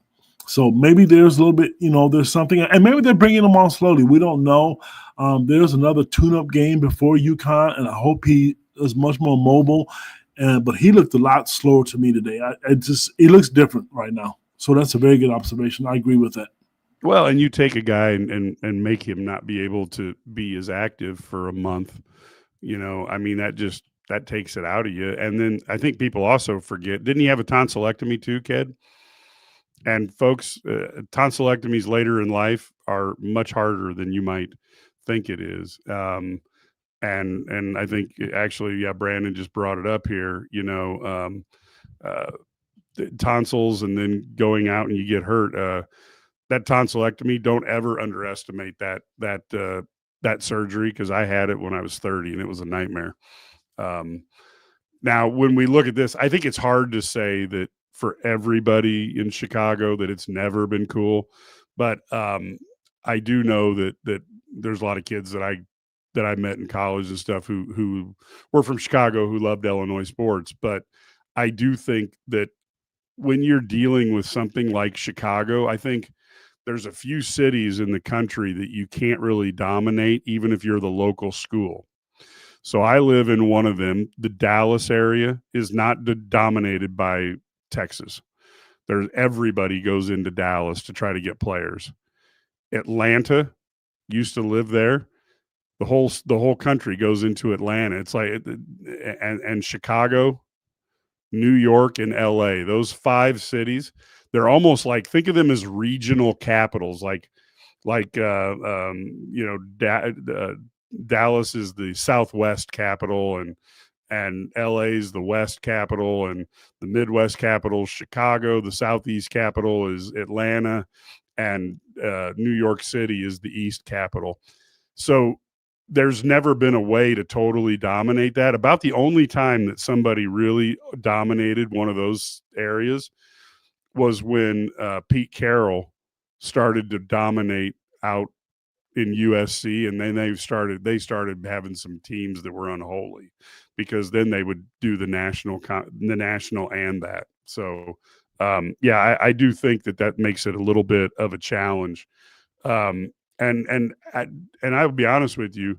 So maybe there's a little bit, there's something. And maybe they're bringing him on slowly. We don't know. There's another tune-up game before UConn, and I hope he is much more mobile. But he looked a lot slower to me today. He looks different right now. So that's a very good observation. I agree with that.
Well, and you take a guy and make him not be able to be as active for a month. That takes it out of you. And then I think people also forget, didn't he have a tonsillectomy too, Ked? And folks, tonsillectomies later in life are much harder than you might think it is. And I think actually, Brandon just brought it up here, tonsils and then going out and you get hurt. That tonsillectomy, don't ever underestimate that surgery, because I had it when I was 30 and it was a nightmare. Now, when we look at this, I think it's hard to say that for everybody in Chicago that it's never been cool, but I do know that there's a lot of kids that I met in college and stuff who were from Chicago who loved Illinois sports. But I do think that when you're dealing with something like Chicago, I think there's a few cities in the country that you can't really dominate, even if you're the local school. So I live in one of them. The Dallas area is not dominated by Texas. Everybody goes into Dallas to try to get players. Atlanta used to live there. The whole country goes into Atlanta. It's like, and Chicago, New York, and LA, those 5 cities, they're almost like, think of them as regional capitals, like Dallas is the Southwest capital, and LA is the West capital, and the Midwest capital, Chicago, the Southeast capital is Atlanta, and New York City is the East capital. So there's never been a way to totally dominate that. About the only time that somebody really dominated one of those areas was when Pete Carroll started to dominate out in USC, and then they started having some teams that were unholy, because then they would do the national and that. So I do think that makes it a little bit of a challenge. And I will be honest with you,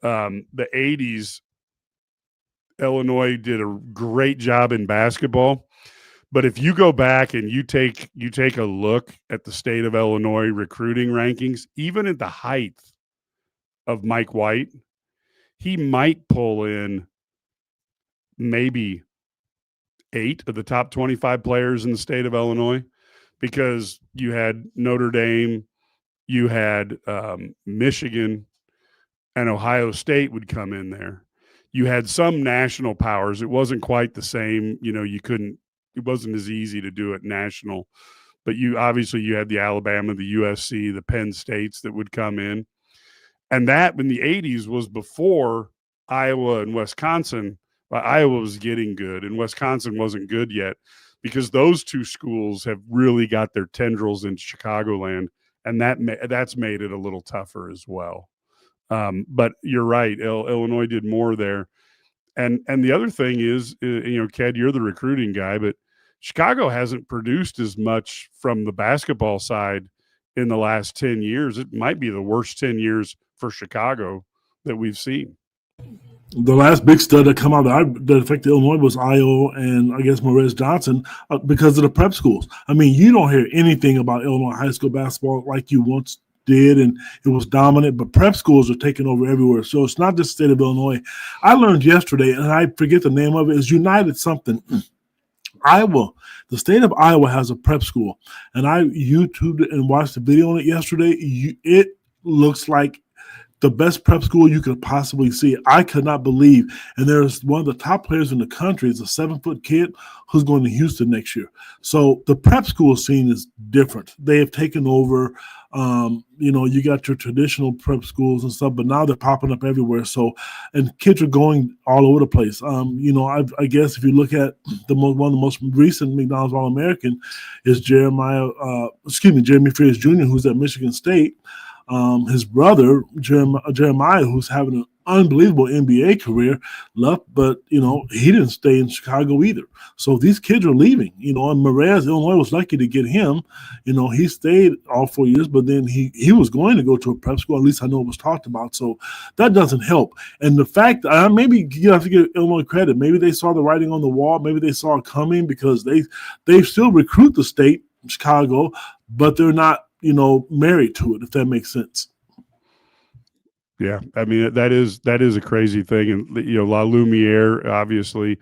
the 80s, Illinois did a great job in basketball. But if you go back and you take a look at the state of Illinois recruiting rankings, even at the height of Mike White, he might pull in maybe 8 of the top 25 players in the state of Illinois, because you had Notre Dame, you had Michigan, and Ohio State would come in there. You had some national powers. It wasn't quite the same. It wasn't as easy to do it national, but you had the Alabama, the USC, the Penn States that would come in. And that in the 80s was before Iowa and Wisconsin. Well, Iowa was getting good and Wisconsin wasn't good yet, because those 2 schools have really got their tendrils in Chicagoland, and that's made it a little tougher as well. But you're right. Illinois did more there. And the other thing is, Ked, you're the recruiting guy, but Chicago hasn't produced as much from the basketball side in the last 10 years. It might be the worst 10 years for Chicago that we've seen.
The last big stud that come out that affected Illinois was Io and I guess Morez Johnson because of the prep schools. I mean, you don't hear anything about Illinois high school basketball like you once did, and it was dominant, but prep schools are taking over everywhere. So it's not just the state of Illinois. I learned yesterday, and I forget the name of it, is United something. Iowa, the state of Iowa has a prep school, and I YouTubed it and watched the video on it yesterday. It looks like the best prep school you could possibly see. I could not believe. And there's one of the top players in the country is a 7-foot kid who's going to Houston next year. So the prep school scene is different. They have taken over. You got your traditional prep schools and stuff, but now they're popping up everywhere. So, and kids are going all over the place. I guess if you look at one of the most recent McDonald's All-American is Jeremy Fears Jr., who's at Michigan State. His brother, Jeremiah, who's having an unbelievable NBA career, left, but, he didn't stay in Chicago either. So these kids are leaving, and Maraez, Illinois was lucky to get him. He stayed all 4 years, but then he was going to go to a prep school. At least I know it was talked about. So that doesn't help. And the fact, maybe you have to give Illinois credit. Maybe they saw the writing on the wall. Maybe they saw it coming because they still recruit the state, Chicago, but they're not, married to it, if that makes sense.
Yeah, I mean that is a crazy thing, and La Lumiere obviously,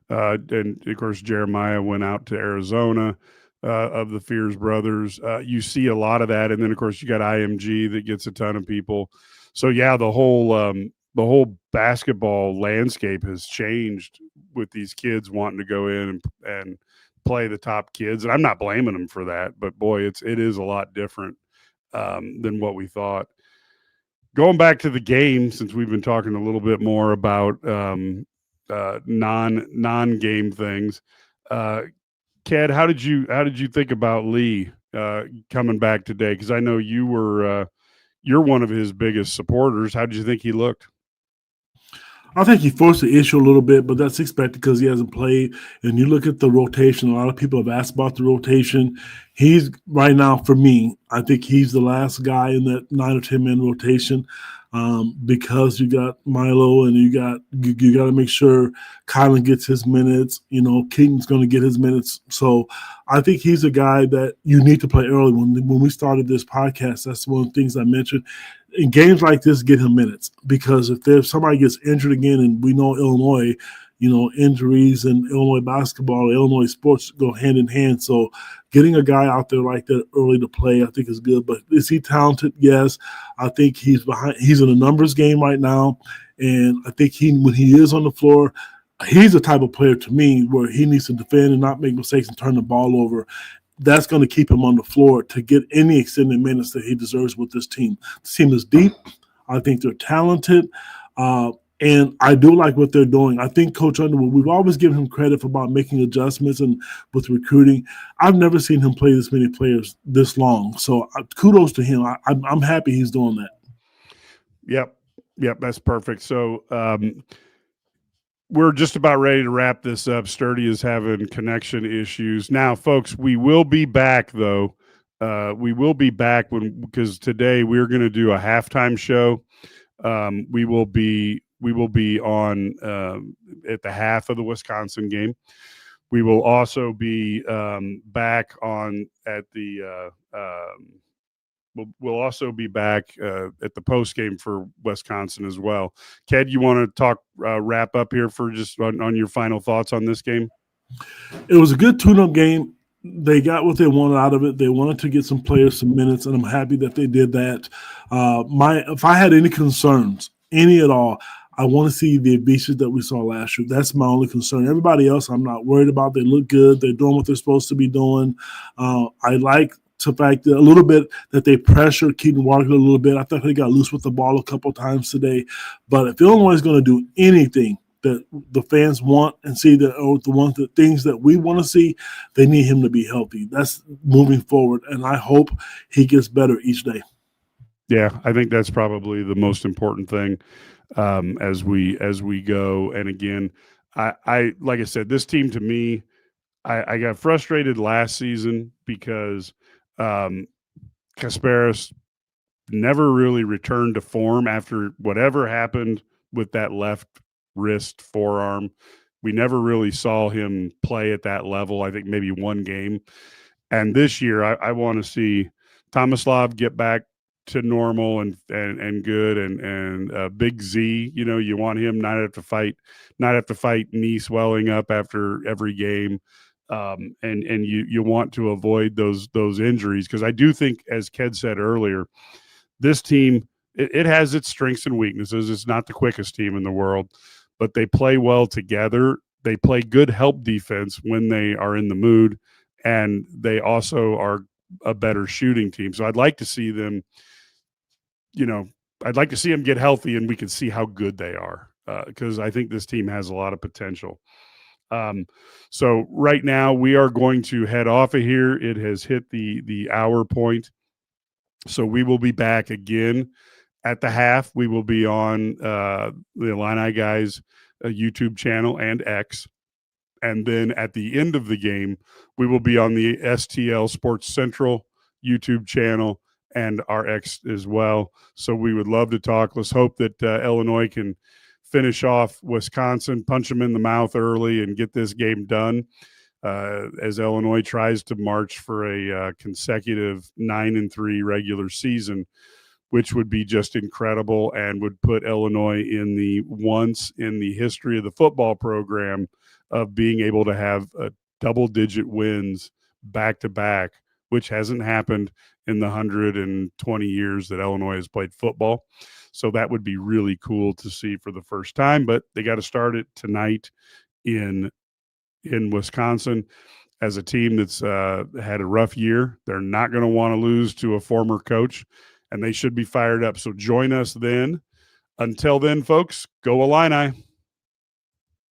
and of course Jeremiah went out to Arizona of the Fears brothers. You see a lot of that, and then of course you got IMG that gets a ton of people. So yeah, the whole basketball landscape has changed with these kids wanting to go in and play the top kids, and I'm not blaming them for that, but boy, it is a lot different than what we thought. Going back to the game, since we've been talking a little bit more about non-game things, Ked, how did you think about Lee coming back today? Because I know you're one of his biggest supporters. How did you think he looked?
I think he forced the issue a little bit, but that's expected because he hasn't played. And you look at the rotation, a lot of people have asked about the rotation. He's right now, for me, I think he's the last guy in that 9 or 10 man rotation because you got Milo and you got to make sure Kylan gets his minutes. Keaton's going to get his minutes. So I think he's a guy that you need to play early. When we started this podcast, that's one of the things I mentioned. In games like this, get him minutes, because if somebody gets injured again, and we know Illinois, injuries and Illinois basketball, Illinois sports go hand in hand. So getting a guy out there like that early to play, I think is good. But is he talented? Yes. I think he's in a numbers game right now. And I think when he is on the floor, he's the type of player to me where he needs to defend and not make mistakes and turn the ball over. That's going to keep him on the floor to get any extended minutes that he deserves with this team. This team is deep. I think they're talented. And I do like what they're doing. I think Coach Underwood, we've always given him credit for about making adjustments and with recruiting. I've never seen him play this many players this long. So kudos to him. I'm happy he's doing that.
Yep, that's perfect. So we're just about ready to wrap this up. Sturdy is having connection issues. Now, folks, we will be back, though. We will be back because today we're going to do a halftime show. We will be on at the half of the Wisconsin game. We will also be back on at the we'll also be back at the post game for Wisconsin as well. Ked, you want to talk wrap up here for just on your final thoughts on this game?
It was a good tune-up game. They got what they wanted out of it. They wanted to get some players some minutes, and I'm happy that they did that. If I had any concerns, any at all, I want to see the Aviciis that we saw last year. That's my only concern. Everybody else, I'm not worried about. They look good. They're doing what they're supposed to be doing. I like the fact that a little bit that they pressured Keaton Walker a little bit. I thought he got loose with the ball a couple times today. But if Illinois is going to do anything that the fans want and see the things that we want to see, they need him to be healthy. That's moving forward, and I hope he gets better each day.
Yeah, I think that's probably the most important thing as we go. And again, I like I said, this team to me, I got frustrated last season because Kasparis never really returned to form after whatever happened with that left wrist forearm. We never really saw him play at that level. I think maybe one game. And this year, I want to see Tomislav get back to normal and good, and Big Z, you want him not have to fight knee swelling up after every game. And you want to avoid those injuries, because I do think, as Ked said earlier, this team, it has its strengths and weaknesses. It's not the quickest team in the world, but they play well together. They play good help defense when they are in the mood, and they also are a better shooting team. So I'd like to see them, get healthy, and we can see how good they are, because I think this team has a lot of potential. So right now we are going to head off of here. It has hit the hour point. So we will be back again at the half. We will be on the Illini Guys YouTube channel and X. And then at the end of the game, we will be on the STL Sports Central YouTube channel and our X as well. So we would love to talk. Let's hope that Illinois can finish off Wisconsin, punch them in the mouth early, and get this game done, as Illinois tries to march for a consecutive 9-3 regular season, which would be just incredible and would put Illinois in the once in the history of the football program of being able to have double-digit wins back-to-back, which hasn't happened in the 120 years that Illinois has played football. So that would be really cool to see for the first time, but they got to start it tonight in Wisconsin. As a team that's had a rough year, they're not going to want to lose to a former coach, and they should be fired up. So join us then. Until then, folks, go Illini.